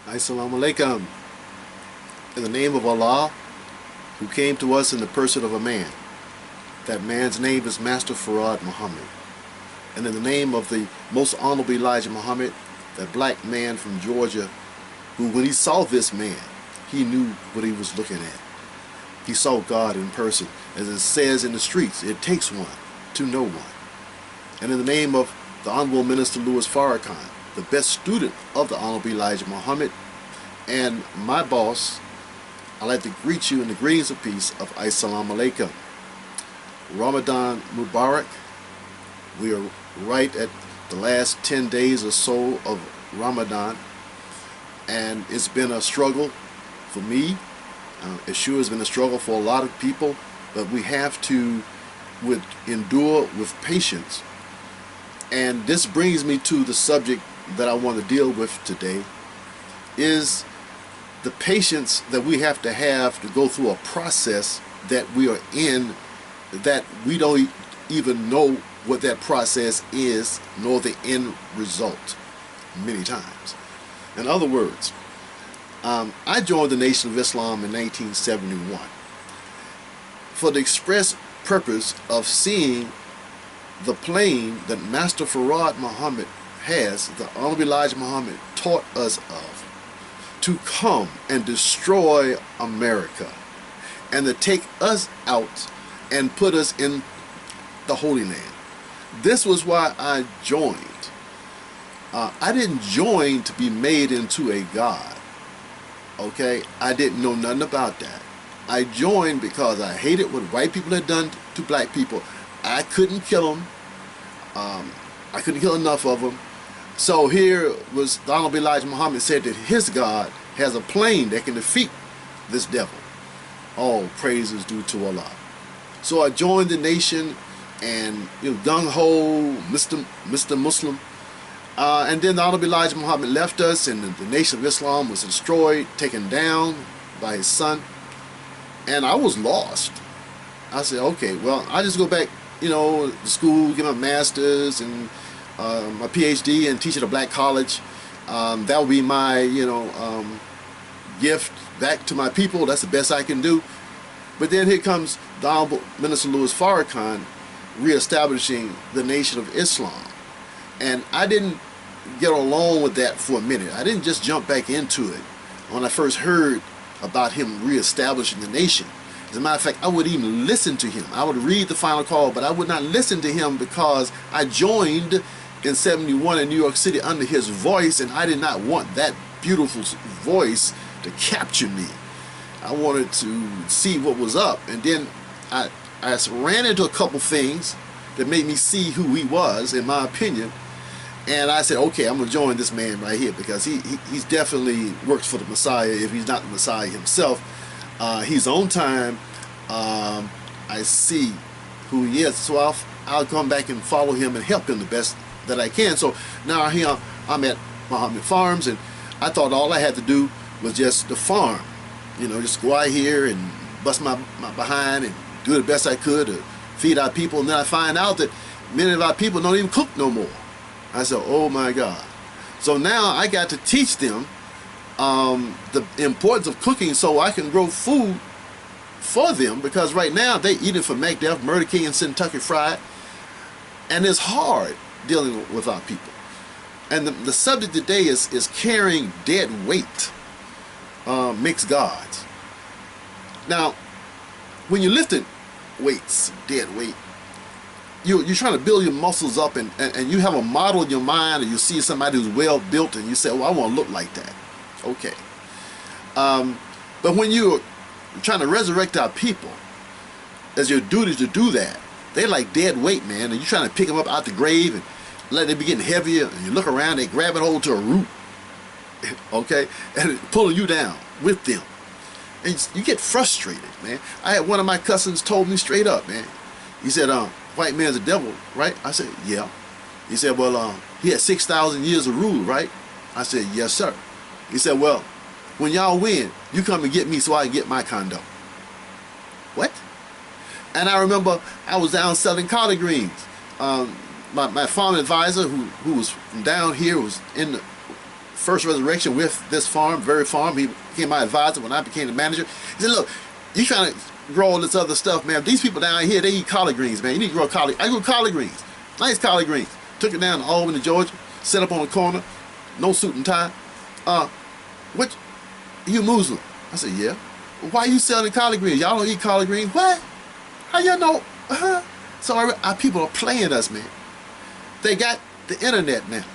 Assalamu alaikum. In the name of Allah, who came to us in the person of a man. That man's name is Master Fard Muhammad. And in the name of the most honorable Elijah Muhammad, that black man from Georgia, who when he saw this man, he knew what he was looking at. He saw God in person. As it says in the streets, it takes one to know one. And in the name of the Honorable Minister Louis Farrakhan, the best student of the Honorable Elijah Muhammad, and my boss, I'd like to greet you in the greetings of peace of Assalamu alaikum. Ramadan Mubarak. We are right at the last 10 days or so of Ramadan, and it's been a struggle for me. It sure has been a struggle for a lot of people, but we have to endure with patience. And this brings me to the subject that I want to deal with today, is the patience that we have to go through a process that we are in, that we don't even know what that process is, nor the end result many times. In other words, I joined the Nation of Islam in 1971 for the express purpose of seeing the plane that Master Fard Muhammad has, the Honorable Elijah Muhammad taught us of, to come and destroy America and to take us out and put us in the Holy Land. This was why I joined. I didn't join to be made into a god. Okay, I didn't know nothing about that. I joined because I hated what white people had done to black people. I couldn't kill them. I couldn't kill enough of them. So here was the Honorable Elijah Muhammad said that his God has a plane that can defeat this devil. All praise is due to Allah. So I joined the nation, and gung-ho, Mr. Muslim. And then the Honorable Elijah Muhammad left us, and the Nation of Islam was destroyed, taken down by his son. And I was lost. I said, okay, well, I just go back, to school, get my master's and my PhD, and teach at a black college. That would be my, gift back to my people. That's the best I can do. But then here comes the Honorable Minister Louis Farrakhan reestablishing the Nation of Islam. And I didn't get along with that for a minute. I didn't just jump back into it when I first heard about him reestablishing the nation. As a matter of fact, I wouldn't even listen to him. I would read the final call, but I would not listen to him because I joined in 71 in New York City under his voice, and I did not want that beautiful voice to capture me. I wanted to see what was up, and then I ran into a couple things that made me see who he was, in my opinion, and I said, okay, I'm going to join this man right here, because he's definitely works for the Messiah, if he's not the Messiah himself. He's on time. I see who he is, so I'll come back and follow him and help him the best that I can. So now here I'm at Muhammad Farms, and I thought all I had to do was just the farm, just go out here and bust my behind and do the best I could to feed our people. And then I find out that many of our people don't even cook no more. I said, oh my God. So now I got to teach them the importance of cooking, so I can grow food for them, because right now they eat it for McDuff, Murder King, and Kentucky Fried, and it's hard dealing with our people. And the subject today is carrying dead weight, mixed gods. Now, when you're lifting weights, dead weight, you're trying to build your muscles up, and you have a model in your mind, and you see somebody who's well built, and you say, oh, I want to look like that. Okay. But when you're trying to resurrect our people, as your duty to do that, they like dead weight, man, and you're trying to pick them up out the grave and let them be getting heavier, and you look around, they grab it hold to a root, okay, and pulling you down with them. And you get frustrated, man. I had one of my cousins told me straight up, man. He said, white man's a devil, right? I said, yeah. He said, well, he had 6,000 years of rule, right? I said, yes, sir. He said, well, when y'all win, you come and get me so I can get my condo. What? And I remember I was down selling collard greens. My farm advisor, who was from down here, was in first resurrection with this farm, very farm. He became my advisor when I became the manager. He said, look, you trying to grow all this other stuff, man. These people down here, they eat collard greens, man. You need to grow collard. I grew collard greens, nice collard greens. Took it down to Albany, Georgia, set up on the corner, no suit and tie. What, you Muslim? I said, yeah. Well, why are you selling collard greens? Y'all don't eat collard greens. What? How y'all know? So our people are playing us, man. They got the internet now.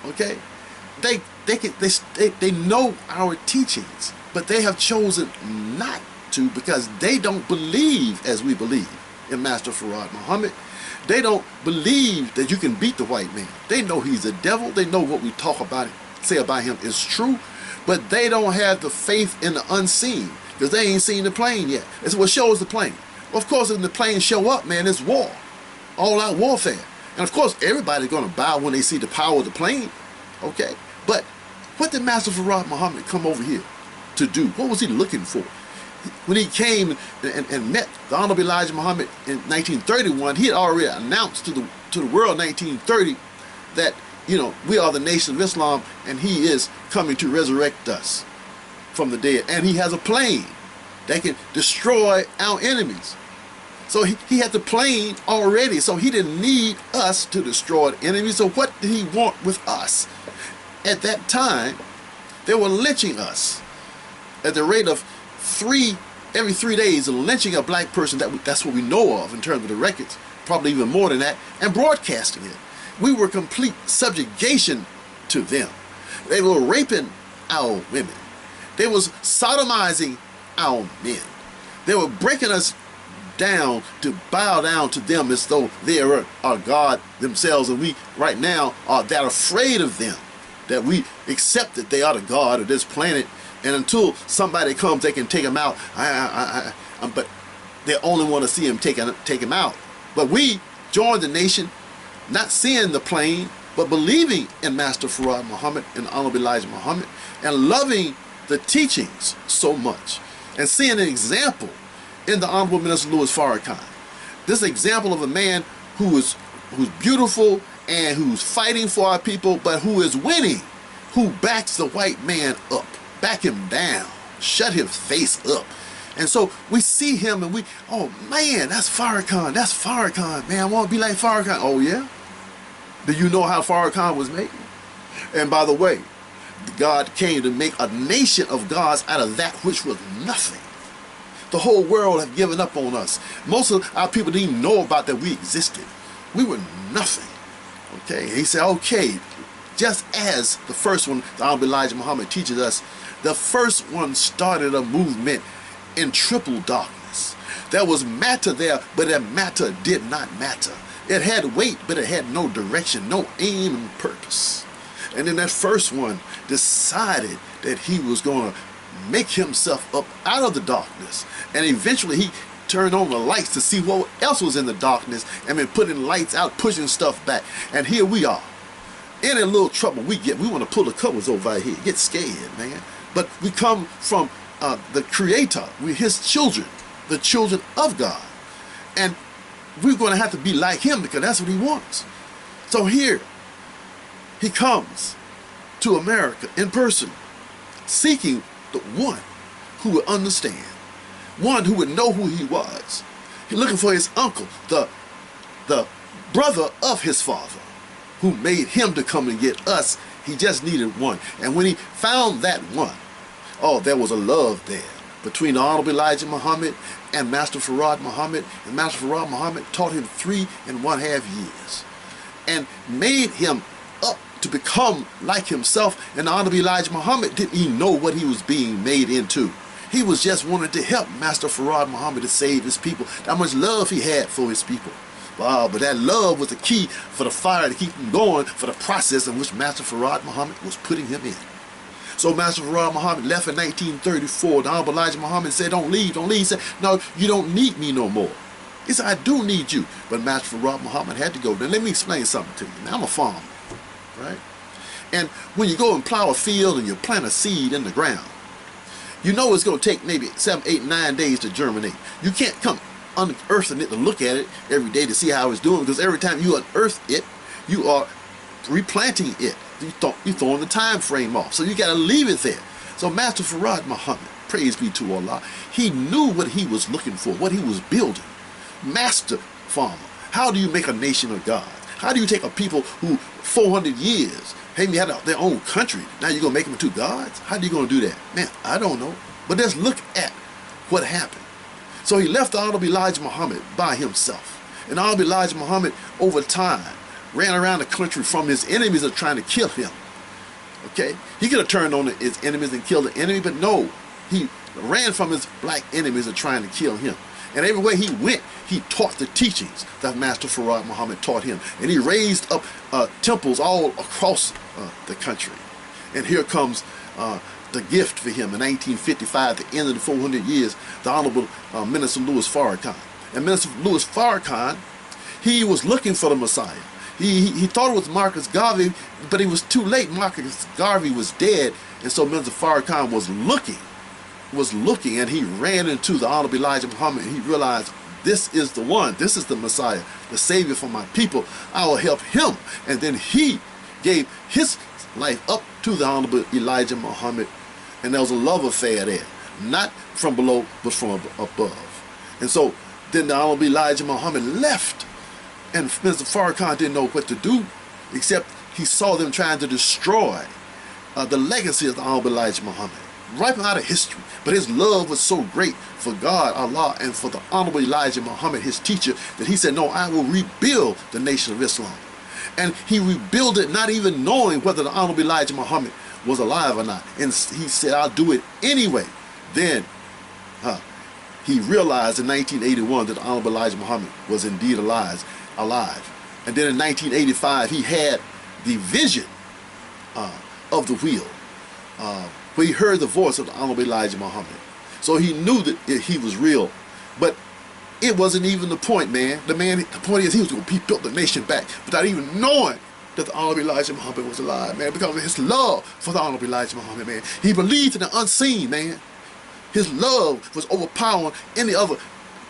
Okay, they know our teachings, but they have chosen not to because they don't believe as we believe in Master Fard Muhammad. They don't believe that you can beat the white man. They know he's a devil. They know what we talk about, say about him is true, but they don't have the faith in the unseen because they ain't seen the plane yet. It's what shows the plane. Well, of course, when the planes show up, man, it's war, all-out warfare. And of course, everybody's going to bow when they see the power of the plane, okay? But what did Master Fard Muhammad come over here to do? What was he looking for? When he came and met the Honorable Elijah Muhammad in 1931, he had already announced to the world in 1930 that, you know, we are the nation of Islam and he is coming to resurrect us from the dead. And he has a plane that can destroy our enemies. So he had the plane already, so he didn't need us to destroy the enemy. So what did he want with us? At that time, they were lynching us at the rate of every 3 days, lynching a black person. That's what we know of in terms of the records, probably even more than that, and broadcasting it. We were complete subjugation to them. They were raping our women. They was sodomizing our men. They were breaking us down to bow down to them as though they are our God themselves, and we right now are that afraid of them that we accept that they are the God of this planet, and until somebody comes they can take them out. But they only want to see him take him out. But we joined the nation, not seeing the plane, but believing in Master Fard Muhammad and Honorable Elijah Muhammad, and loving the teachings so much, and seeing an example in the Honorable Minister Louis Farrakhan. This example of a man who's beautiful and who's fighting for our people, but who is winning, who backs the white man up, back him down, shut his face up. And so we see him and oh man, that's Farrakhan, man, I want to be like Farrakhan. Oh yeah? Do you know how Farrakhan was made? And by the way, God came to make a nation of gods out of that which was nothing. The whole world have given up on us. Most of our people didn't even know about that we existed. We were nothing. Okay, he said, okay, just as the first one, the Honorable Elijah Muhammad teaches us, the first one started a movement in triple darkness. There was matter there, but that matter did not matter. It had weight, but it had no direction, no aim and purpose. And then that first one decided that he was going to make himself up out of the darkness, and eventually he turned on the lights to see what else was in the darkness, and been putting lights out, pushing stuff back. And here we are. Any little trouble we get, we want to pull the covers over our head, get scared, man. But we come from the Creator. We're his children, the children of God, and we're going to have to be like him because that's what he wants. So here he comes to America in person, seeking the one who would understand, one who would know who he was. He's looking for his uncle, the brother of his father, who made him to come and get us. He just needed one. And when he found that one, oh, there was a love there between the Honorable Elijah Muhammad and Master Fard Muhammad. And Master Fard Muhammad taught him 3.5 years and made him up to become like himself. And the Honorable Elijah Muhammad didn't even know what he was being made into. He was just wanting to help Master Fard Muhammad to save his people. How much love he had for his people. Wow, but that love was the key for the fire to keep him going for the process in which Master Fard Muhammad was putting him in. So Master Fard Muhammad left in 1934. The Honorable Elijah Muhammad said, don't leave, don't leave. He said, no, you don't need me no more. He said, I do need you. But Master Fard Muhammad had to go. Now let me explain something to you. Now I'm a farmer, right? And when you go and plow a field and you plant a seed in the ground, you know it's going to take maybe 7, 8, 9 days to germinate. You can't come unearthing it to look at it every day to see how it's doing, because every time you unearth it, you are replanting it. you throwing the time frame off. So you got to leave it there. So Master Fard Muhammad, praise be to Allah, he knew what he was looking for, what he was building. Master farmer, how do you make a nation of gods? How do you take a people who 400 years haven't had their own country, now you're going to make them into gods? How are you going to do that? Man, I don't know. But let's look at what happened. So he left the Honorable Elijah Muhammad by himself. And Honorable Elijah Muhammad, over time, ran around the country from his enemies that are trying to kill him. Okay? He could have turned on his enemies and killed the enemy, but no. He ran from his black enemies that are trying to kill him. And everywhere he went, he taught the teachings that Master Fard Muhammad taught him. And he raised up temples all across the country. And here comes the gift for him in 1955, the end of the 400 years, the Honorable Minister Louis Farrakhan. And Minister Louis Farrakhan, he was looking for the Messiah. He thought it was Marcus Garvey, but he was too late. Marcus Garvey was dead, and so Minister Farrakhan was looking, and he ran into the Honorable Elijah Muhammad, and he realized, this is the one, this is the Messiah, the Savior for my people. I will help him. And then he gave his life up to the Honorable Elijah Muhammad, and there was a love affair there, not from below, but from above. And so then the Honorable Elijah Muhammad left, and Mr. Farrakhan didn't know what to do, except he saw them trying to destroy the legacy of the Honorable Elijah Muhammad, right out of history. But his love was so great for God, Allah, and for the Honorable Elijah Muhammad, his teacher, that he said, no, I will rebuild the Nation of Islam. And he rebuilt it not even knowing whether the Honorable Elijah Muhammad was alive or not. And he said, I'll do it anyway. Then he realized in 1981 that the Honorable Elijah Muhammad was indeed alive. And then in 1985, he had the vision of the wheel, where he heard the voice of the Honorable Elijah Muhammad. So he knew that he was real. But it wasn't even the point, man. The point is, he built the nation back without even knowing that the Honorable Elijah Muhammad was alive, man, because of his love for the Honorable Elijah Muhammad, man. He believed in the unseen, man. His love was overpowering any other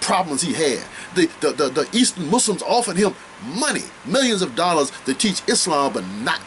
problems he had. The Eastern Muslims offered him money, millions of dollars, to teach Islam, but not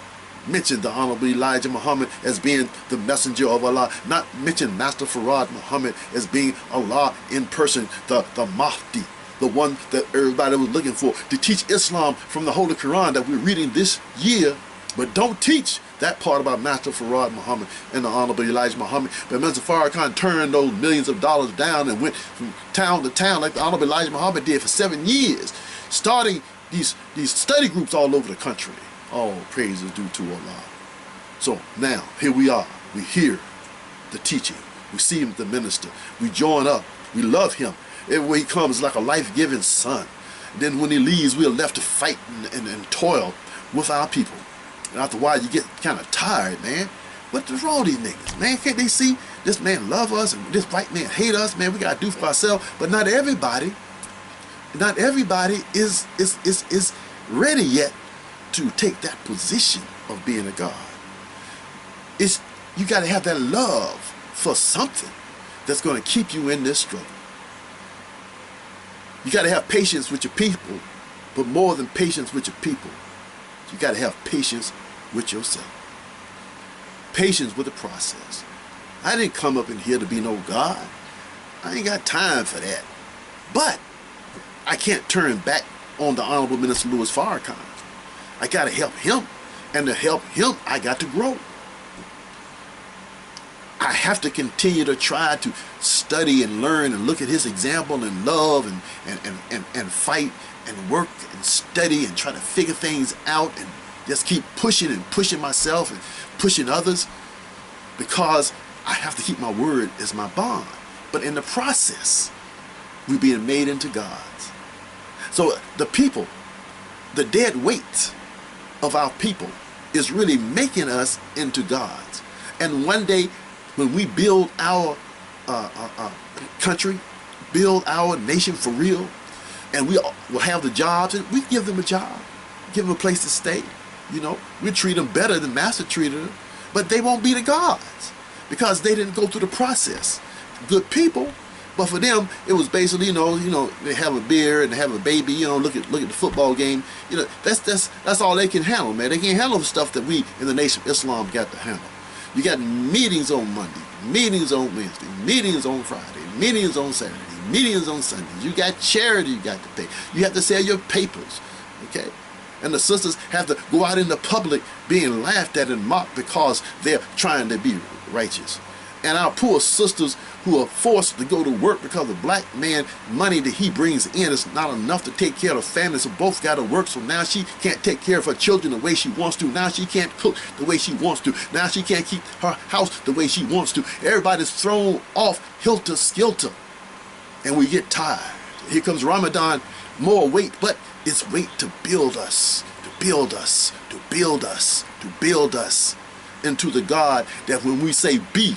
mention the Honorable Elijah Muhammad as being the messenger of Allah, not mention Master Fard Muhammad as being Allah in person, the Mahdi, the one that everybody was looking for, to teach Islam from the Holy Quran that we're reading this year, but don't teach that part about Master Fard Muhammad and the Honorable Elijah Muhammad. But Mr. Farrakhan turned those millions of dollars down and went from town to town like the Honorable Elijah Muhammad did for 7 years, starting these study groups all over the country. All praise is due to Allah. So now, here we are. We hear the teaching. We see him, the minister. We join up. We love him. Everywhere he comes, like a life-giving son. And then when he leaves, we are left to fight and toil with our people. And after a while, you get kind of tired, man. What's wrong with these niggas, man? Can't they see this man love us and this white man hate us, man? We got to do for ourselves. But not everybody is ready yet to take that position of being a God. You got to have that love for something that's going to keep you in this struggle. You got to have patience with your people, but more than patience with your people, you got to have patience with yourself. Patience with the process. I didn't come up in here to be no God. I ain't got time for that. But I can't turn back on the Honorable Minister Louis Farrakhan. I got to help him, and to help him, I got to grow. I have to continue to try to study and learn and look at his example and love and fight and work and study and try to figure things out and just keep pushing and pushing myself and pushing others, because I have to keep my word as my bond. But in the process, we're being made into gods. So the people, the dead weight of our people is really making us into gods. And one day, when we build our country, build our nation for real, and we will have the jobs, and we give them a job, give them a place to stay, you know, we treat them better than Master treated them, but they won't be the gods because they didn't go through the process. Good people, But for them, it was basically, they have a beer and they have a baby, look at the football game. That's all they can handle, man. They can't handle the stuff that we in the Nation of Islam got to handle. You got meetings on Monday, meetings on Wednesday, meetings on Friday, meetings on Saturday, meetings on Sundays. You got charity you got to pay. You have to sell your papers, okay? And the sisters have to go out in the public being laughed at and mocked because they're trying to be righteous. And our poor sisters who are forced to go to work because the black man money that he brings in is not enough to take care of the family, so both got to work. So now she can't take care of her children the way she wants to. Now she can't cook the way she wants to. Now she can't keep her house the way she wants to. Everybody's thrown off helter-skelter, and we get tired. Here comes Ramadan, more weight, but it's weight to build us, to build us, to build us, to build us into the God that when we say be,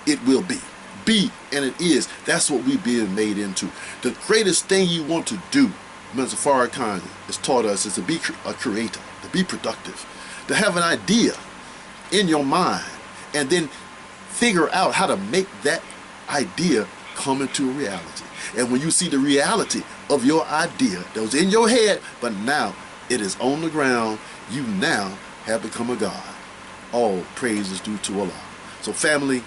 it will be. Be, and it is. That's what we're being made into. The greatest thing you want to do, Mr. Farrakhan has taught us, is to be a creator, to be productive, to have an idea in your mind, and then figure out how to make that idea come into reality. And when you see the reality of your idea that was in your head, but now it is on the ground, you now have become a God. All praise is due to Allah. So family,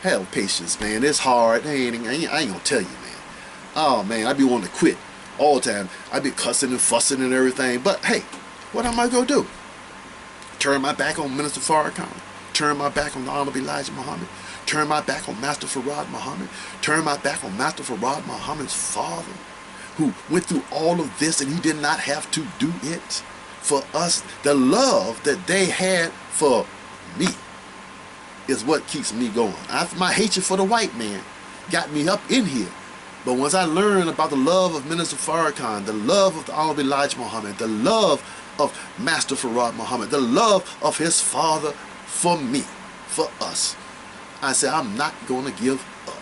have patience, man. It's hard. I ain't gonna tell you, man. Oh, man, I be wanting to quit all the time. I be cussing and fussing and everything. But, hey, what am I gonna do? Turn my back on Minister Farrakhan? Turn my back on the Honorable Elijah Muhammad? Turn my back on Master Farad Muhammad? Turn my back on Master Farad Muhammad's father, who went through all of this and he did not have to do it for us? The love that they had for me is what keeps me going. My hatred for the white man got me up in here. But once I learned about the love of Minister Farrakhan, the love of the Honorable Elijah Muhammad, the love of Master Farad Muhammad, the love of his father for me, for us, I said, I'm not going to give up.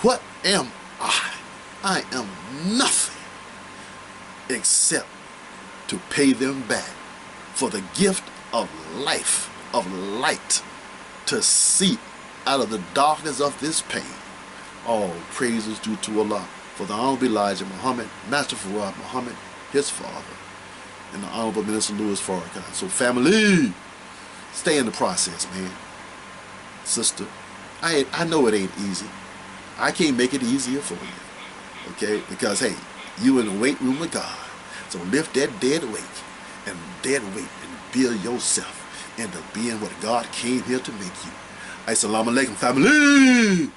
What am I? I am nothing except to pay them back for the gift of life, of light, to see out of the darkness of this pain. All praises due to Allah for the Honorable Elijah Muhammad, Master Farad Muhammad, his father, and the Honorable Minister Louis Farrakhan. So family, stay in the process, man. Sister, I know it ain't easy. I can't make it easier for you, okay? Because, hey, you in the weight room with God. So lift that dead weight and build yourself into being what God came here to make you. Assalamu alaikum, family.